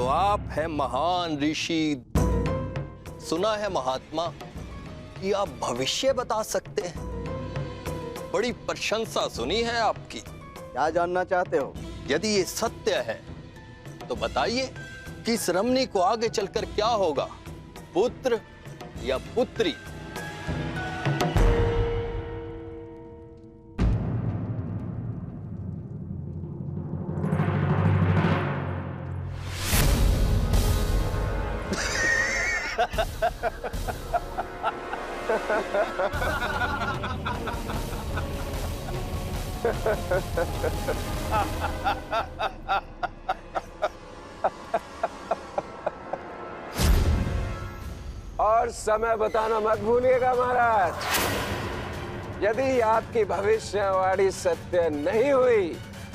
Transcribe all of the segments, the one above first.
तो आप हैं महान ऋषि। सुना है महात्मा कि आप भविष्य बता सकते हैं। बड़ी प्रशंसा सुनी है आपकी। क्या जानना चाहते हो? यदि ये सत्य है तो बताइए कि इस रमणी को आगे चलकर क्या होगा, पुत्र या पुत्री? और समय बताना मत भूलिएगा महाराज। यदि आपकी भविष्यवाणी सत्य नहीं हुई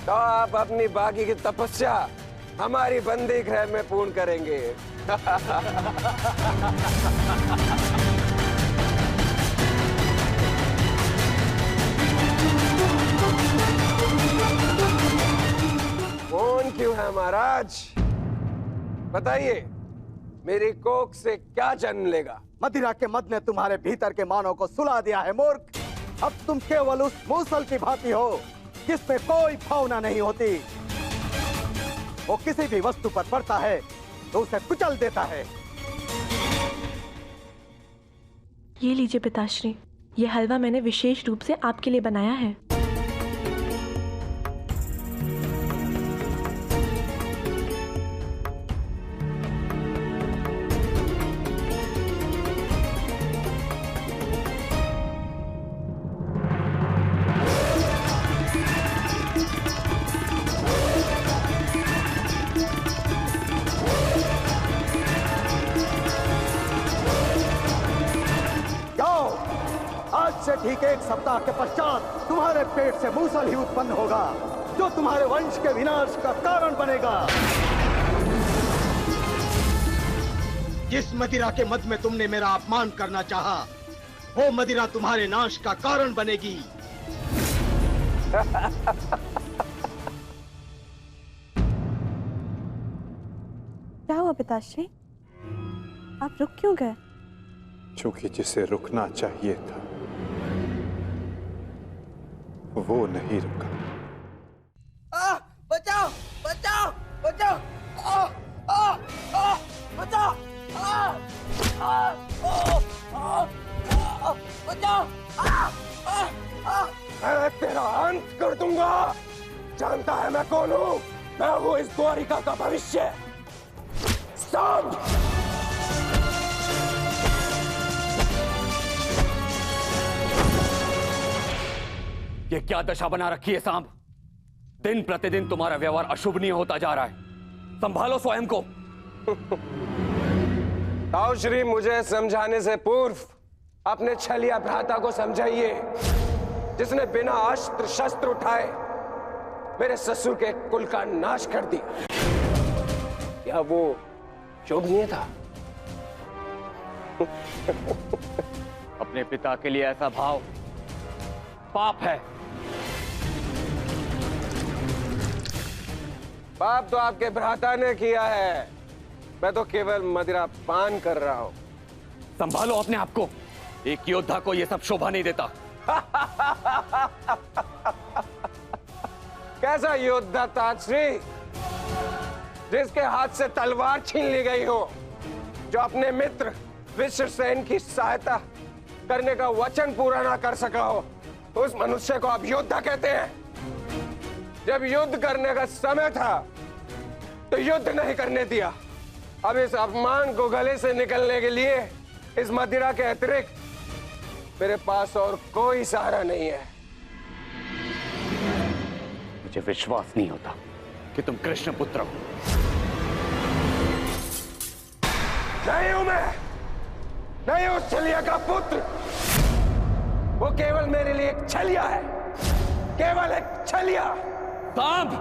तो आप अपनी बाकी की तपस्या हमारी बंदी गृह में पूर्ण करेंगे। कौन क्यों है महाराज? बताइए, मेरी कोख से क्या जन्म लेगा? मदिरा के मद ने तुम्हारे भीतर के मानव को सुला दिया है मूर्ख। अब तुम केवल उस मूसल की भांति हो जिसमें कोई भावना नहीं होती। वो किसी भी वस्तु पर पड़ता है तो उसे कुचल देता है। ये लीजिए पिताश्री, ये हलवा मैंने विशेष रूप से आपके लिए बनाया है। से ठीक एक सप्ताह के पश्चात तुम्हारे पेट से मूसल ही उत्पन्न होगा जो तुम्हारे वंश के विनाश का कारण बनेगा। जिस मदिरा के मद में तुमने मेरा अपमान करना चाहा, वो मदिरा तुम्हारे नाश का कारण बनेगी। क्या हुआ पिताश्री? आप रुक क्यों गए? क्योंकि जिसे रुकना चाहिए था वो नहीं रुका। बचाओ बचाओ बचाओ, बचाओ, बचाओ। मैं तेरा अंत कर दूंगा। जानता है मैं कौन हूँ? मैं हूँ इस द्वारिका का भविष्य। सांब! ये क्या दशा बना रखी है सांब? दिन प्रतिदिन तुम्हारा व्यवहार अशुभनीय होता जा रहा है। संभालो स्वयं को। ताऊ श्री, मुझे समझाने से पूर्व अपने छलिया भ्राता को समझाइए, जिसने बिना अस्त्र शस्त्र उठाए मेरे ससुर के कुल का नाश कर दिया। क्या वो शोभनीय था? अपने पिता के लिए ऐसा भाव पाप है। पाप तो आपके भ्राता ने किया है, मैं तो केवल मदिरा पान कर रहा हूं। संभालो अपने आप को। एक योद्धा को यह सब शोभा नहीं देता। कैसा योद्धा ताजश्री, जिसके हाथ से तलवार छीन ली गई हो, जो अपने मित्र विश्वसेन की सहायता करने का वचन पूरा ना कर सका हो, उस मनुष्य को आप योद्धा कहते हैं? जब युद्ध करने का समय था तो युद्ध नहीं करने दिया। अब इस अपमान को गले से निकलने के लिए इस मदिरा के अतिरिक्त मेरे पास और कोई सहारा नहीं है। मुझे विश्वास नहीं होता कि तुम कृष्ण पुत्र हो। नहीं हूं मैं, नहीं उस छलिया का पुत्र। वो केवल मेरे लिए एक छलिया है, केवल एक छलिया। सांब!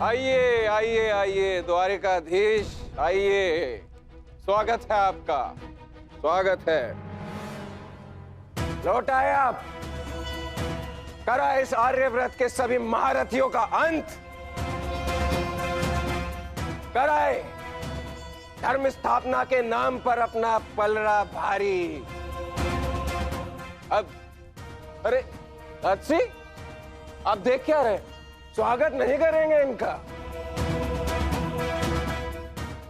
आइए आइए आइए द्वारिकाधीश, आइए, स्वागत है आपका, स्वागत है। लौट आए आप, करा इस आर्यव्रत के सभी महारथियों का अंत, कराए धर्म स्थापना के नाम पर अपना पलड़ा भारी। अब अरे अच्छी, आप देख क्या रहे, स्वागत नहीं करेंगे इनका?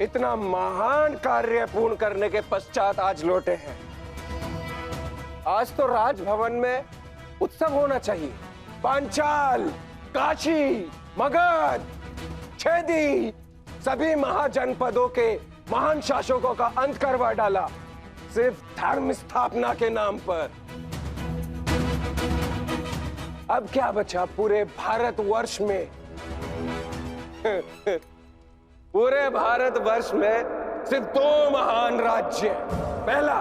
इतना महान कार्य पूर्ण करने के पश्चात आज लौटे हैं। आज तो राजभवन में उत्सव होना चाहिए। पांचाल, काशी, मगध, छेदी, सभी महाजनपदों के महान शासकों का अंत करवा डाला, सिर्फ धर्म स्थापना के नाम पर। अब क्या बचा पूरे भारतवर्ष में? पूरे भारतवर्ष में सिर्फ दो महान राज्य, पहला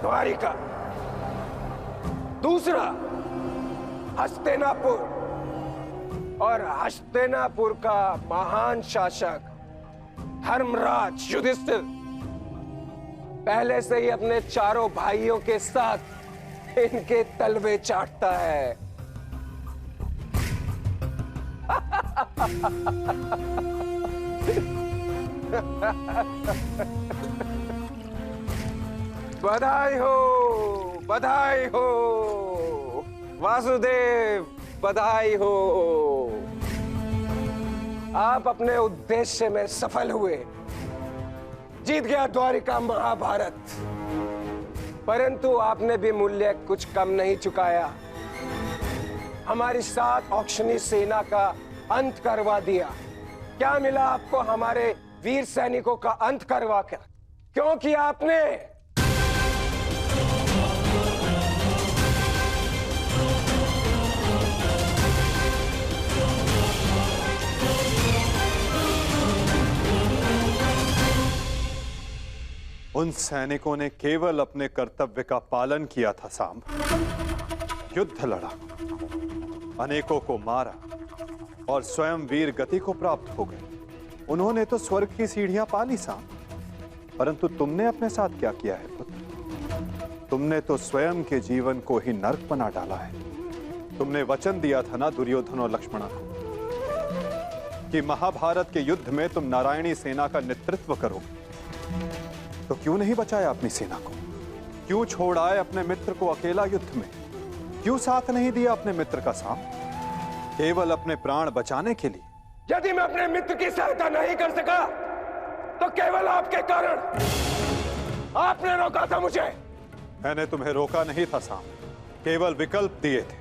द्वारिका, दूसरा हस्तिनापुर। और हस्तिनापुर का महान शासक धर्मराज युधिष्ठिर पहले से ही अपने चारों भाइयों के साथ इनके तलवे चाटता है। बधाई हो, बधाई हो वासुदेव, बधाई हो। आप अपने उद्देश्य में सफल हुए, जीत गया द्वारिका महाभारत, परंतु आपने भी मूल्य कुछ कम नहीं चुकाया। हमारी 7 औक्षणी सेना का अंत करवा दिया। क्या मिला आपको हमारे वीर सैनिकों का अंत करवा कर? क्यों किया आपने? उन सैनिकों ने केवल अपने कर्तव्य का पालन किया था सांब। युद्ध लड़ा, अनेकों को मारा और स्वयं वीर गति को प्राप्त हो गए। उन्होंने तो स्वर्ग की सीढ़ियां पा ली सांब, परंतु तुमने अपने साथ क्या किया है पुत्र? तुमने तो स्वयं के जीवन को ही नर्क बना डाला है। तुमने वचन दिया था ना दुर्योधन और लक्ष्मणा को कि महाभारत के युद्ध में तुम नारायणी सेना का नेतृत्व करोगे, तो क्यों नहीं बचाया अपनी सेना को? क्यों छोड़ आए अपने मित्र को अकेला युद्ध में? क्यों साथ नहीं दिया अपने मित्र का साथ, केवल अपने प्राण बचाने के लिए? यदि मैं अपने मित्र की सहायता नहीं कर सका तो केवल आपके कारण। आपने रोका था मुझे। मैंने तुम्हें रोका नहीं था साम, केवल विकल्प दिए थे।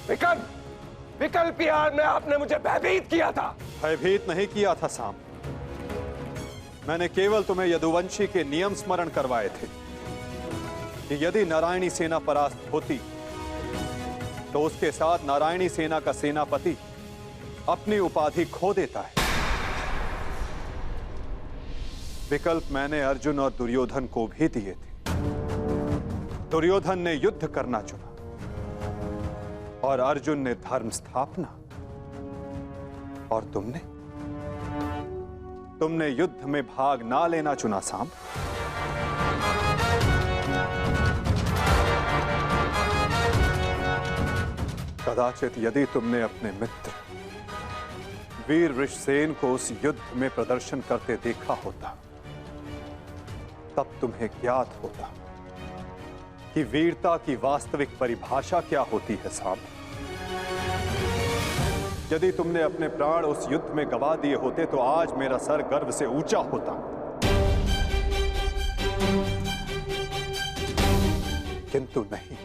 विकल्प? विकल्प यार में आपने मुझे भयभीत किया था। भयभीत नहीं किया था साम, मैंने केवल तुम्हें यदुवंशी के नियम स्मरण करवाए थे कि यदि नारायणी सेना परास्त होती तो उसके साथ नारायणी सेना का सेनापति अपनी उपाधि खो देता है। विकल्प मैंने अर्जुन और दुर्योधन को भी दिए थे। दुर्योधन ने युद्ध करना चुना और अर्जुन ने धर्म स्थापना, और तुमने युद्ध में भाग ना लेना चुना सांब। कदाचित यदि तुमने अपने मित्र वीर वृषसेन को उस युद्ध में प्रदर्शन करते देखा होता, तब तुम्हें ज्ञात होता कि वीरता की वास्तविक परिभाषा क्या होती है सांब। यदि तुमने अपने प्राण उस युद्ध में गवा दिए होते तो आज मेरा सर गर्व से ऊंचा होता, किंतु नहीं।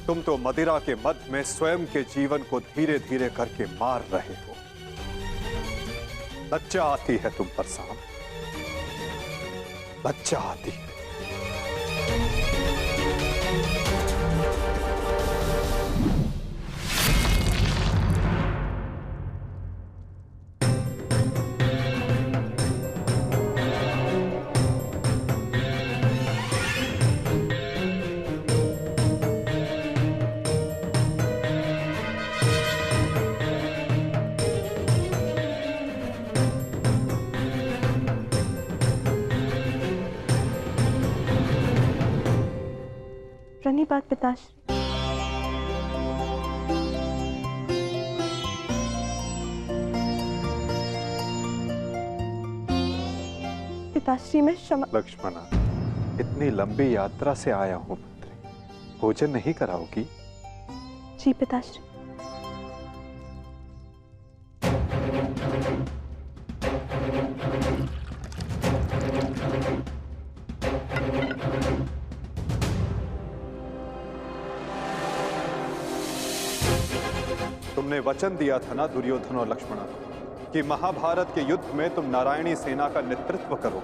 तुम तो मदिरा के मद में स्वयं के जीवन को धीरे धीरे करके मार रहे हो। लज्जा आती है तुम पर सांब, लज्जा आती है। पुरानी बात पिताश्री। पिताश्री मैं क्षमा। लक्ष्मणा, इतनी लंबी यात्रा से आया हूं पुत्री, भोजन नहीं कराओगी? जी पिताश्री। तुमने वचन दिया था ना दुर्योधन और लक्ष्मणा कि महाभारत के युद्ध में तुम नारायणी सेना का नेतृत्व करो।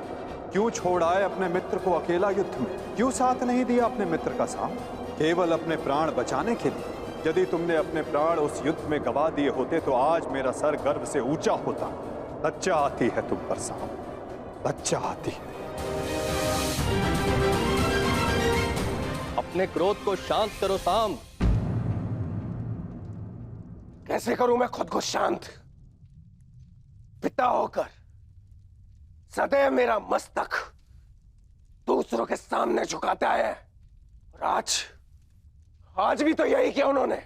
क्यों छोड़ आए अपने मित्र को अकेला युद्ध में? क्यों साथ नहीं दिया अपने मित्र का साथ? केवल अपने प्राण बचाने के लिए? यदि तुमने अपने प्राण उस युद्ध में गवा दिए होते तो आज मेरा सर गर्व से ऊंचा होता। लज्जा आती है तुम पर साम, लज्जा आती है। अपने क्रोध को शांत करो साम। कैसे करूं मैं खुद को शांत? पिता होकर सदैव मेरा मस्तक दूसरों के सामने झुकाता है, और आज भी तो यही किया उन्होंने।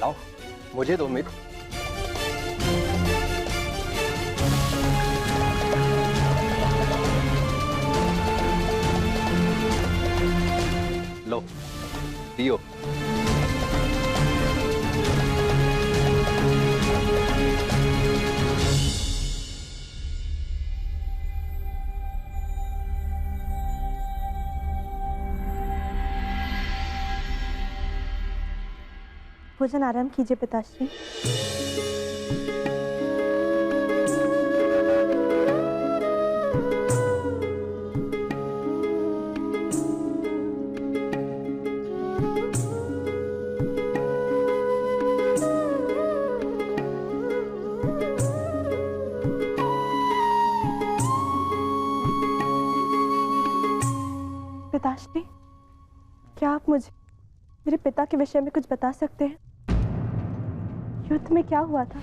लाओ मुझे दो मित्र। लो पियो। भोजन आराम कीजिए पिताश्री। पिताश्री, क्या आप मुझे मेरे पिता के विषय में कुछ बता सकते हैं? युद्ध में क्या हुआ था?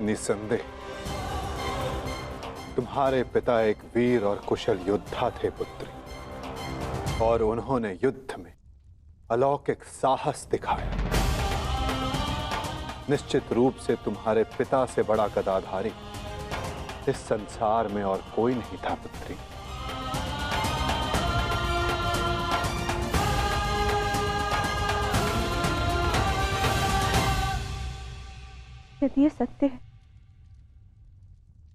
निसंदेह तुम्हारे पिता एक वीर और कुशल योद्धा थे पुत्री, और उन्होंने युद्ध में अलौकिक साहस दिखाया। निश्चित रूप से तुम्हारे पिता से बड़ा गदाधारी इस संसार में और कोई नहीं था पुत्री। यदि ये सत्य है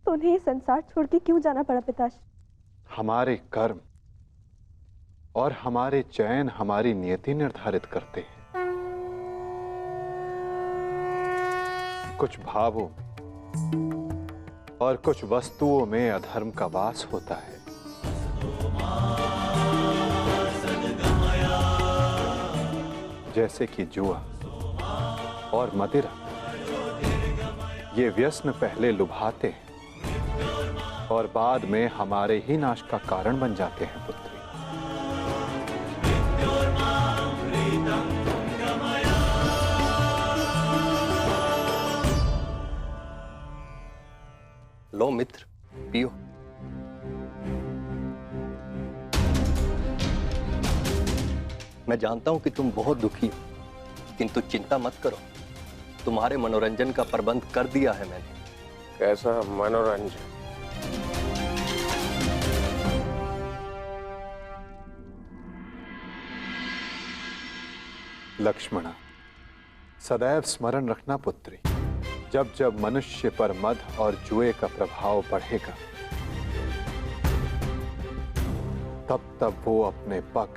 तो उन्हें ये संसार छोड़ के क्यों जाना पड़ा पिताश्री? हमारे कर्म और हमारे चयन हमारी नियति निर्धारित करते हैं। कुछ भावों और कुछ वस्तुओं में अधर्म का वास होता है। जैसे कि जुआ और मदिरा, ये व्यसन पहले लुभाते हैं और बाद में हमारे ही नाश का कारण बन जाते हैं पुत्री। लो मित्र पियो। मैं जानता हूं कि तुम बहुत दुखी हो, किंतु चिंता मत करो, तुम्हारे मनोरंजन का प्रबंध कर दिया है मैंने। कैसा मनोरंजन? लक्ष्मणा, सदैव स्मरण रखना पुत्री, जब जब मनुष्य पर मद और जुए का प्रभाव बढ़ेगा तब तब वो अपने पग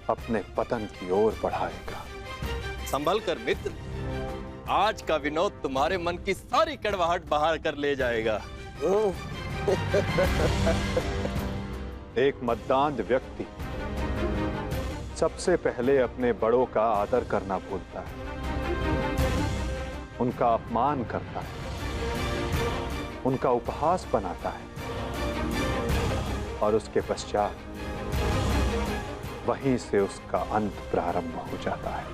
अपने पतन की ओर बढ़ाएगा। संभल कर मित्र, आज का विनोद तुम्हारे मन की सारी कड़वाहट बाहर कर ले जाएगा। एक मद्दांध व्यक्ति सबसे पहले अपने बड़ों का आदर करना भूलता है, उनका अपमान करता है, उनका उपहास बनाता है, और उसके पश्चात वहीं से उसका अंत प्रारंभ हो जाता है।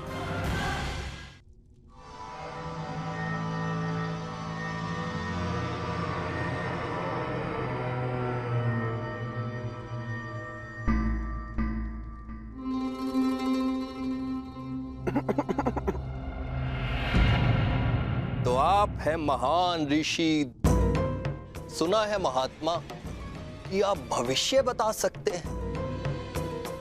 तो आप हैं महान ऋषि। सुना है महात्मा कि आप भविष्य बता सकते हैं।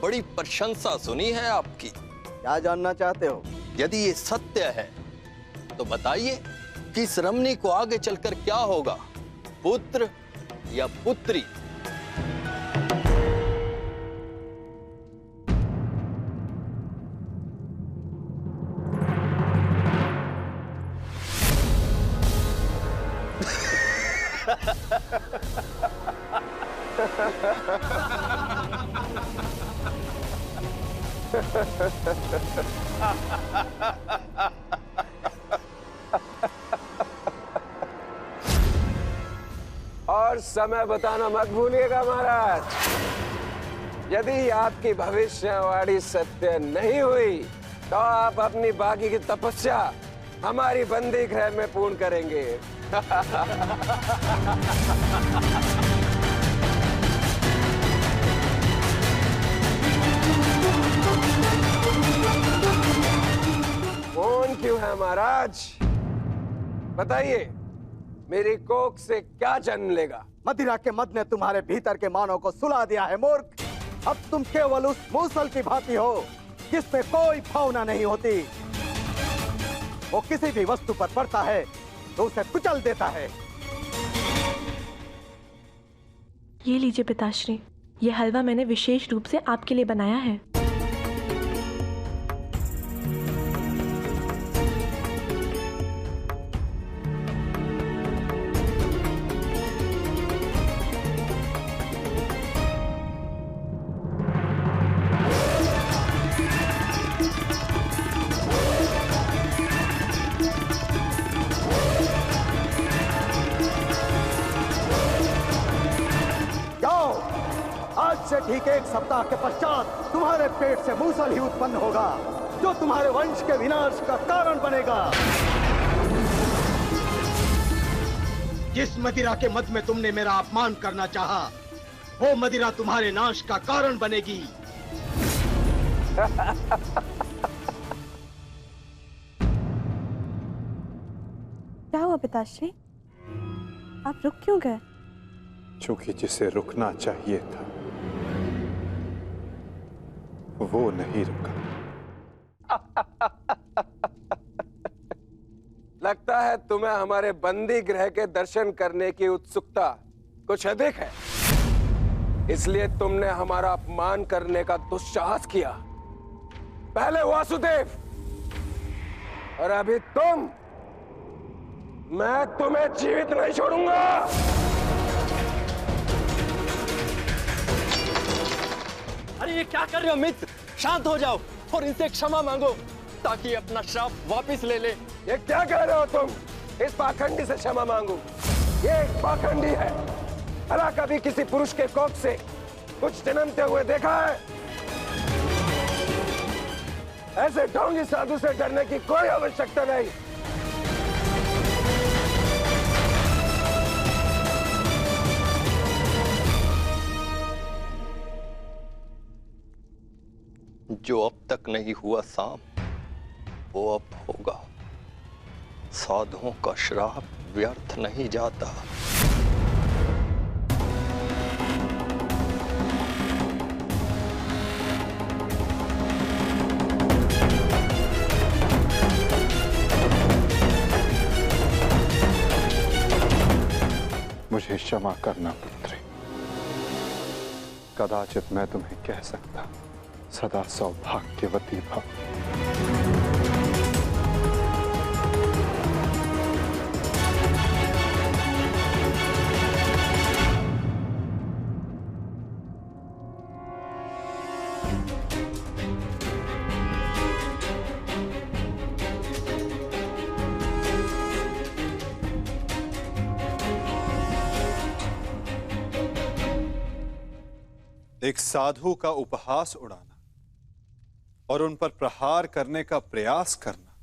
बड़ी प्रशंसा सुनी है आपकी। क्या जानना चाहते हो? यदि ये सत्य है तो बताइए कि इस रमणी को आगे चलकर क्या होगा, पुत्र या पुत्री? और समय बताना मत भूलिएगा महाराज। यदि आपकी भविष्यवाणी सत्य नहीं हुई तो आप अपनी बाकी की तपस्या हमारी बंदी गृह में पूर्ण करेंगे। कौन क्यों है महाराज? बताइए, मेरी कोख से क्या जन्म लेगा? मदिरा के मद ने तुम्हारे भीतर के मानव को सुला दिया है मूर्ख। अब तुम केवल उस मूसल की भांति हो जिसमें कोई भावना नहीं होती। वो किसी भी वस्तु पर पड़ता है तो उसे कुचल देता है। ये लीजिए पिताश्री, ये हलवा मैंने विशेष रूप से आपके लिए बनाया है। से ठीक 1 सप्ताह के पश्चात तुम्हारे पेट से मूसल ही उत्पन्न होगा जो तुम्हारे वंश के विनाश का कारण बनेगा। जिस मदिरा के मद में तुमने मेरा अपमान करना चाहा, वो मदिरा तुम्हारे नाश का कारण बनेगी। क्या हुआ पिताश्री? आप रुक क्यों गए? क्योंकि जिसे रुकना चाहिए था वो नहीं रुका। लगता है तुम्हें हमारे बंदी गृह के दर्शन करने की उत्सुकता कुछ अधिक है, इसलिए तुमने हमारा अपमान करने का दुस्साहस किया। पहले वासुदेव और अभी तुम। मैं तुम्हें जीवित नहीं छोड़ूंगा। अरे ये क्या कर रहे हो मित्र? शांत हो जाओ और इनसे क्षमा मांगो ताकि अपना श्राप वापस ले ले। ये क्या कह रहे हो तुम? इस पाखंडी से क्षमा मांगू? ये एक पाखंडी है। भला कभी किसी पुरुष के कोख से कुछ जन्मते हुए देखा है? ऐसे ढोंगी साधु से डरने की कोई आवश्यकता नहीं। जो अब तक नहीं हुआ साम, वो अब होगा। साधुओं का श्राप व्यर्थ नहीं जाता। मुझे क्षमा करना पुत्री। कदाचित मैं तुम्हें कह सकता सदा सौभाग्यवती भव। एक साधु का उपहास उड़ाना और उन पर प्रहार करने का प्रयास करना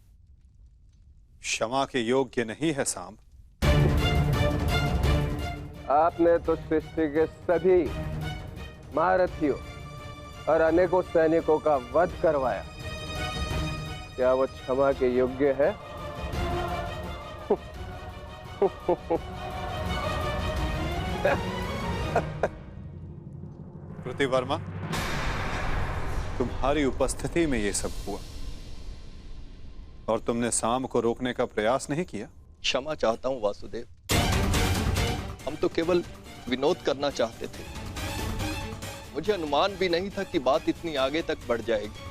क्षमा के योग्य नहीं है सांब। आपने तो सृष्टि के सभी महारथियों और अनेकों सैनिकों का वध करवाया, क्या वो क्षमा के योग्य है? कृति वर्मा, तुम्हारी उपस्थिति में ये सब हुआ और तुमने सांब को रोकने का प्रयास नहीं किया? क्षमा चाहता हूं वासुदेव, हम तो केवल विनोद करना चाहते थे। मुझे अनुमान भी नहीं था कि बात इतनी आगे तक बढ़ जाएगी।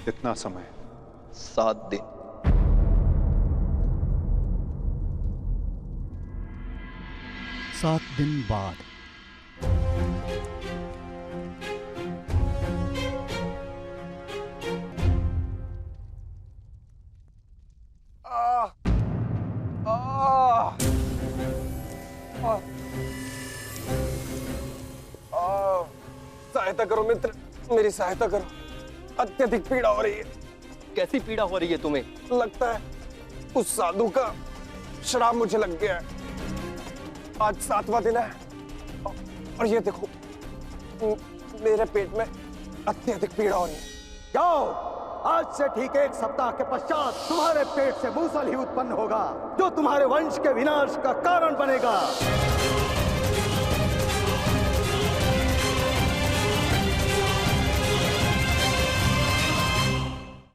कितना समय? 7 दिन। सात दिन बाद सहायता करो मित्र, मेरी सहायता करो। अत्यधिक पीड़ा हो रही है। कैसी पीड़ा हो रही है तुम्हें? लगता है उस साधु का श्राप मुझे लग गया है। आज 7वां दिन है और ये देखो मेरे पेट में अत्यधिक पीड़ा हो रही है। जाओ, आज से ठीक 1 सप्ताह के पश्चात तुम्हारे पेट से मूसल ही उत्पन्न होगा, जो तुम्हारे वंश के विनाश का कारण बनेगा।